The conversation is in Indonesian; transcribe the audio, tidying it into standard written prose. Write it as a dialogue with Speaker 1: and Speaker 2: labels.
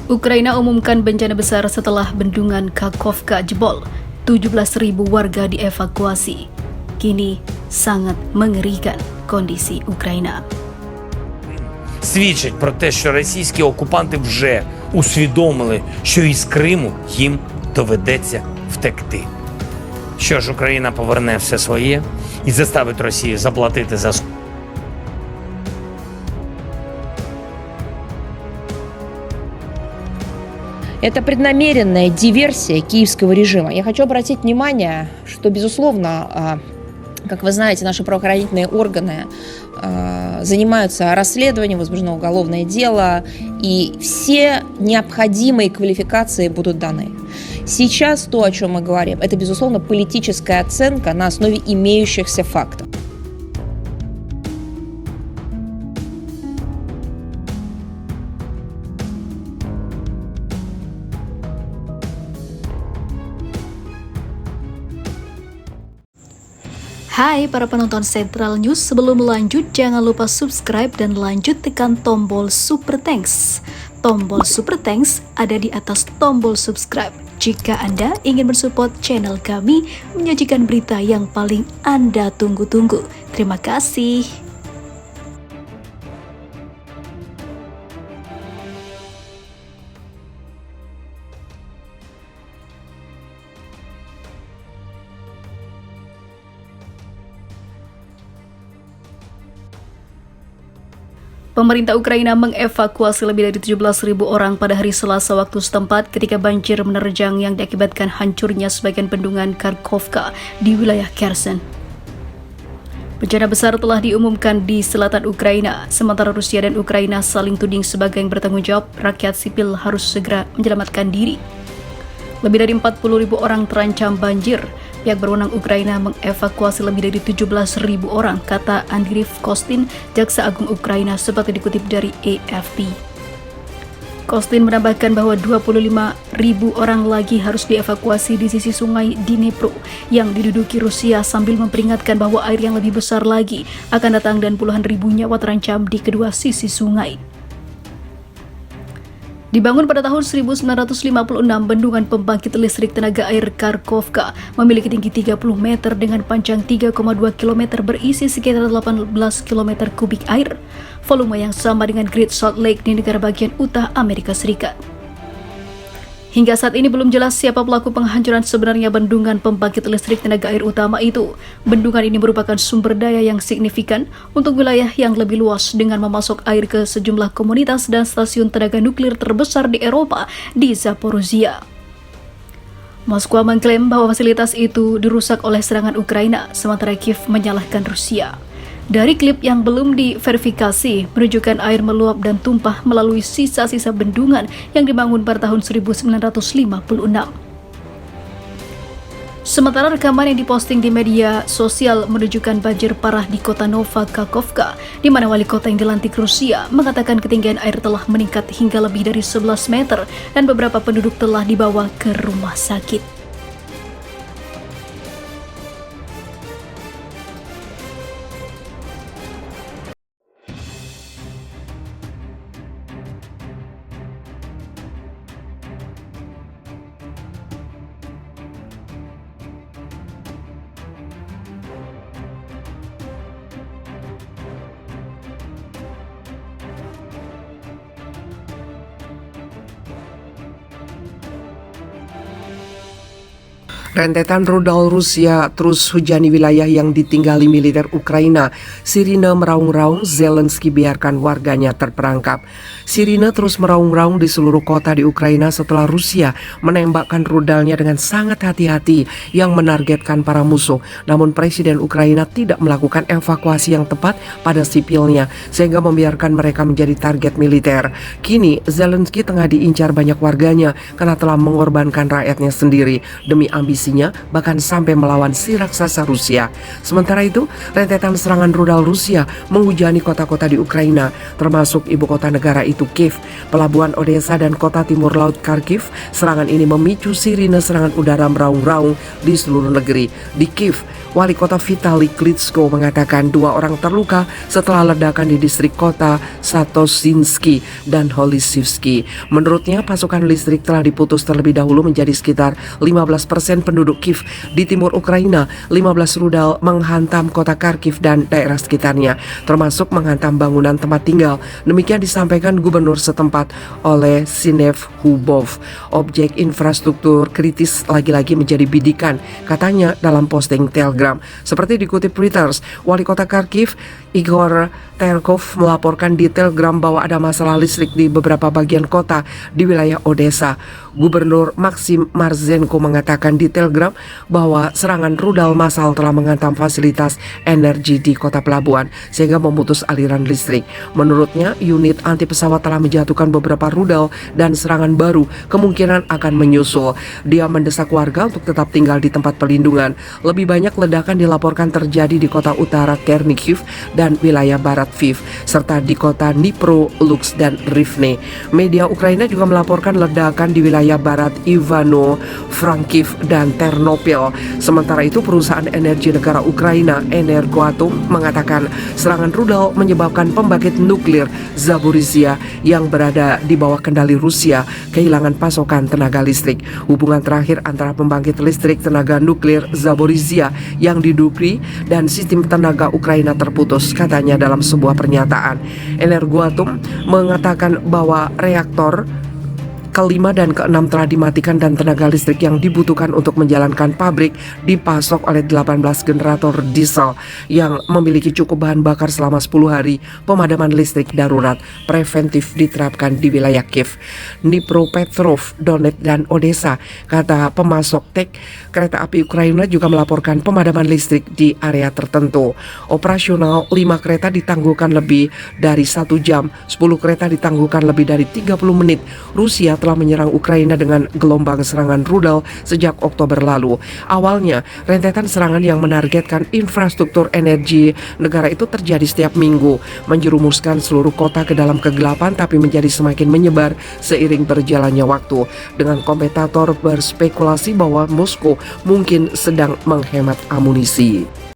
Speaker 1: Ukraina umumkan bencana besar setelah bendungan Kakhovka jebol. 17.000 warga dievakuasi. Kini sangat mengerikan kondisi Україна.
Speaker 2: Свідчить про те, що російські окупанти вже усвідомили, що із Криму їм доведеться втекти. Що ж, Україна поверне все своє і заставить Росію заплатити за
Speaker 3: Это преднамеренная диверсия киевского режима. Я хочу обратить внимание, что, безусловно, как вы знаете, наши правоохранительные органы занимаются расследованием, возбуждено уголовное дело, и все необходимые квалификации будут даны. Сейчас то, о чем мы говорим, это, безусловно, политическая оценка на основе имеющихся фактов.
Speaker 1: Hai para penonton Central News, sebelum lanjut jangan lupa subscribe dan lanjut tekan tombol Super Thanks. Tombol Super Thanks ada di atas tombol subscribe. Jika Anda ingin mensupport channel kami menyajikan berita yang paling Anda tunggu-tunggu. Terima kasih. Pemerintah Ukraina mengevakuasi lebih dari 17.000 orang pada hari Selasa waktu setempat ketika banjir menerjang yang diakibatkan hancurnya sebagian bendungan Kakhovka di wilayah Kherson. Bencana besar telah diumumkan di selatan Ukraina, sementara Rusia dan Ukraina saling tuding sebagai yang bertanggung jawab. Rakyat sipil harus segera menyelamatkan diri. Lebih dari 40.000 orang terancam banjir. Pihak berwenang Ukraina mengevakuasi lebih dari 17.000 orang, kata Andriy Kostin, Jaksa Agung Ukraina, seperti dikutip dari AFP. Kostin menambahkan bahwa 25.000 orang lagi harus dievakuasi di sisi sungai Dnipro yang diduduki Rusia, sambil memperingatkan bahwa air yang lebih besar lagi akan datang dan puluhan ribu nyawa terancam di kedua sisi sungai. Dibangun pada tahun 1956, bendungan pembangkit listrik tenaga air Kakhovka memiliki tinggi 30 meter dengan panjang 3,2 km berisi sekitar 18 km kubik air, volume yang sama dengan Great Salt Lake di negara bagian utara Amerika Serikat. Hingga saat ini belum jelas siapa pelaku penghancuran sebenarnya bendungan pembangkit listrik tenaga air utama itu. Bendungan ini merupakan sumber daya yang signifikan untuk wilayah yang lebih luas dengan memasok air ke sejumlah komunitas dan stasiun tenaga nuklir terbesar di Eropa di Zaporizhia. Moskwa mengklaim bahwa fasilitas itu dirusak oleh serangan Ukraina, sementara Kiev menyalahkan Rusia. Dari klip yang belum diverifikasi, menunjukkan air meluap dan tumpah melalui sisa-sisa bendungan yang dibangun pada tahun 1956. Sementara rekaman yang diposting di media sosial menunjukkan banjir parah di kota Nova Kakhovka, di mana wali kota yang dilantik Rusia mengatakan ketinggian air telah meningkat hingga lebih dari 11 meter dan beberapa penduduk telah dibawa ke rumah sakit.
Speaker 4: Rentetan rudal Rusia terus hujani wilayah yang ditinggali militer Ukraina. Sirine meraung-raung, Zelensky biarkan warganya terperangkap. Sirine terus meraung-raung di seluruh kota di Ukraina setelah Rusia menembakkan rudalnya dengan sangat hati-hati yang menargetkan para musuh. Namun Presiden Ukraina tidak melakukan evakuasi yang tepat pada sipilnya, sehingga membiarkan mereka menjadi target militer. Kini Zelensky tengah diincar banyak warganya karena telah mengorbankan rakyatnya sendiri demi ambisi invasinya, bahkan sampai melawan si raksasa Rusia. Sementara itu, rentetan serangan rudal Rusia menghujani kota-kota di Ukraina, termasuk ibu kota negara itu Kiev, pelabuhan Odessa dan kota timur laut Kharkiv. Serangan ini memicu sirine serangan udara meraung-raung di seluruh negeri. Di Kiev, Wali kota Vitali Klitschko mengatakan 2 orang terluka setelah ledakan di distrik kota Satosinski dan Holisivsky. Menurutnya, pasokan listrik telah diputus terlebih dahulu menjadi sekitar 15% penduduk Kiev. Di timur Ukraina, 15 rudal menghantam kota Kharkiv dan daerah sekitarnya, termasuk menghantam bangunan tempat tinggal. Demikian disampaikan gubernur setempat oleh Sinev Hubov. Objek infrastruktur kritis lagi-lagi menjadi bidikan, katanya dalam posting Telegram. Seperti dikutip Reuters, Wali kota Kharkiv Igor Terkov melaporkan di Telegram bahwa ada masalah listrik di beberapa bagian kota di wilayah Odessa. Gubernur Maxim Marzenko mengatakan di Telegram bahwa serangan rudal massal telah menghantam fasilitas energi di kota pelabuhan sehingga memutus aliran listrik. Menurutnya, unit anti pesawat telah menjatuhkan beberapa rudal dan serangan baru kemungkinan akan menyusul. Dia mendesak warga untuk tetap tinggal di tempat pelindungan. Lebih banyak ledakan dilaporkan terjadi di kota utara Chernihiv dan wilayah barat Lviv, serta di kota Dnipro, Lutsk, dan Rivne. Media Ukraina juga melaporkan ledakan di wilayah barat Ivano-Frankivsk dan Ternopil. Sementara itu, perusahaan energi negara Ukraina Energoatom mengatakan serangan rudal menyebabkan pembangkit nuklir Zaporizhia yang berada di bawah kendali Rusia kehilangan pasokan tenaga listrik. Hubungan terakhir antara pembangkit listrik tenaga nuklir Zaporizhia yang diduduki dan sistem tenaga Ukraina terputus, katanya dalam sebuah pernyataan. Energoatom mengatakan bahwa reaktor kelima dan keenam telah dimatikan dan tenaga listrik yang dibutuhkan untuk menjalankan pabrik dipasok oleh 18 generator diesel yang memiliki cukup bahan bakar selama 10 hari. Pemadaman listrik darurat preventif diterapkan di wilayah Kiev, Dnipropetrovsk, Donetsk, dan Odessa, kata pemasok TEK. Kereta api Ukraina juga melaporkan pemadaman listrik di area tertentu. Operasional 5 kereta ditangguhkan lebih dari 1 jam, 10 kereta ditangguhkan lebih dari 30 menit. Rusia telah menyerang Ukraina dengan gelombang serangan rudal sejak Oktober lalu. Awalnya, rentetan serangan yang menargetkan infrastruktur energi negara itu terjadi setiap minggu, menjerumuskan seluruh kota ke dalam kegelapan, tapi menjadi semakin menyebar seiring berjalannya waktu. Dengan komentator berspekulasi bahwa Moskow mungkin sedang menghemat amunisi.